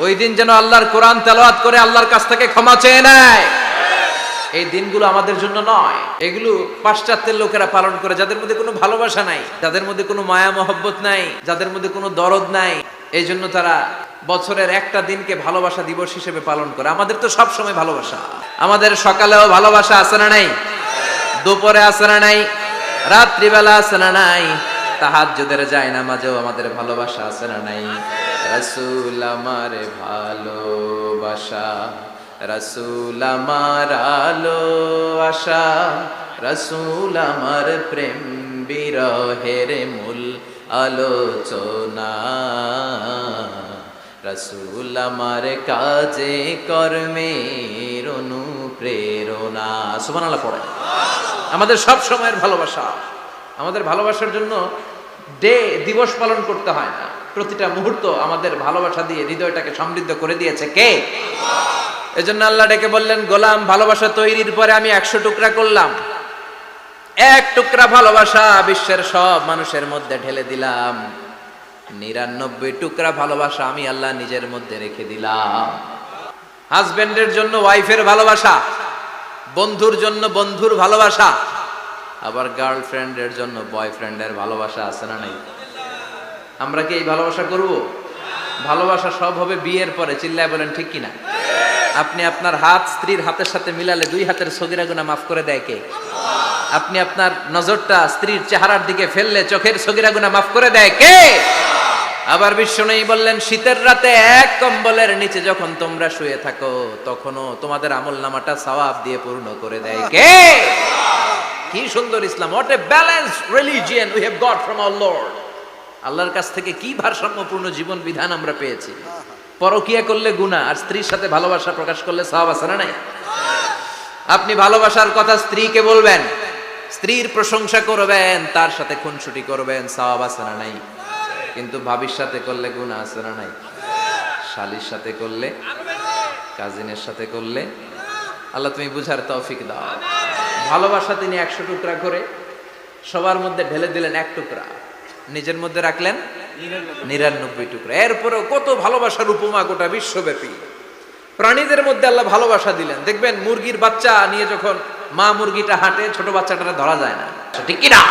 ওই দিন যেন আল্লাহর কোরআন তেলাওয়াত করে আল্লাহর কাছ থেকে ক্ষমা চেয়ে নেয়। এই দিনগুলো আমাদের জন্য নয়, এগুলো পাশ্চাত্যের লোকেরা পালন করে, যাদের মধ্যে কোনো ভালোবাসা নাই, যাদের মধ্যে কোনো মায়া মহব্বত নাই, যাদের মধ্যে কোনো দরদ নাই। এই জন্য তারা বছরের একটা দিনকে ভালোবাসা দিবস হিসেবে পালন করে। আমাদের তো সব সময় ভালোবাসা, আমাদের সকালেও ভালোবাসা আছে না নাই, দুপুরে আছে না নাই, রাত্রিবেলা আছে না নাই, তাহাজ্জুদের যায় নামাজেও আমাদের ভালোবাসা আছে না নাই। রাসূল আমার ভালোবাসা, রাসূল আমার আলো আশা, রাসূল আমার প্রেম বিরহের মূল আলোচনা, রাসূল আমার কাজে কর্মের অনুপ্রেরণা। সুবহানাল্লাহ পড়ে। আমাদের সব সময়ের ভালোবাসা, আমাদের ভালোবাসার জন্য দিবস পালন করতে হয় না, প্রতিটা মুহূর্ত আমাদের ভালোবাসা দিয়ে হৃদয়টাকে সমৃদ্ধ করে দিয়েছে কে? এজন্য আল্লাহ ডেকে বললেন, গোলাম ভালোবাসা তৈরির পরে আমি 100 টুকরা করলাম, এক টুকরা ভালোবাসা বিশ্বের সব মানুষের মধ্যে ঢেলে দিলাম, 99 টুকরা ভালোবাসা আমি আল্লাহ নিজের মধ্যে রেখে দিলাম। হাজবেন্ডের জন্য ওয়াইফের ভালোবাসা, বন্ধুর জন্য বন্ধুর ভালোবাসা, আবার গার্লফ্রেন্ডের জন্য বয়ফ্রেন্ডের ভালোবাসা আছে না নাই? আমরা কি এই ভালোবাসা করব? ভালোবাসা সব হবে বিয়ের পরে। চিল্লায় বলেন ঠিক কিনা? আপনি আপনার হাত স্ত্রীর হাতের সাথে মিলালে 2 হাতের সগীরা গুনাহ মাফ করে দেয় কে? আপনি আপনার নজরটা স্ত্রীর চেহারার দিকে ফেললে চোখের সগীরা গুনাহ মাফ করে দেয় কে? আবার বিশ্বনবী বললেন, শীতের রাতে এক কম্বলের নিচে যখন তোমরা শুয়ে থাকো, তখনও তোমাদের আমলনামাটা সওয়াব দিয়ে পূর্ণ করে দেয় কে? কি সুন্দর Islam! What a balanced religion we have got from our lord. আল্লাহর কাছ থেকে কি ভারসাম্যপূর্ণ জীবন বিধান আমরা পেয়েছি। পরকিয়া করলে গুনাহ, আর স্ত্রীর সাথে ভালোবাসা প্রকাশ করলে সওয়াব আছে না নাই? আপনি ভালোবাসার কথা স্ত্রীকে বলবেন, স্ত্রীর প্রশংসা করবেন, তার সাথে খুনসুটি করবেন, সওয়াব আছে না নাই? কিন্তু ভাবির সাথে করলে গুনাহ আছে না নাই? শালীর সাথে করলে, কাজিনের সাথে করলে। আল্লাহ তুমি বুঝার তৌফিক দাও। ভালোবাসা তিনি 100 টুকরা করে সবার মধ্যে ঢেলে দিলেন, 1 টুকরা নিজের মধ্যে রাখলেন 99 টুকরা। এরপরেও কত ভালোবাসার উপমা গোটা বিশ্বব্যাপী। প্রাণীদের মধ্যে আল্লাহ ভালোবাসা দিলেন। দেখবেন মুরগির বাচ্চা নিয়ে যখন মা মুরগিটা হাঁটে, ছোট বাচ্চাটা ধরা যায় না, ঠিক কি না?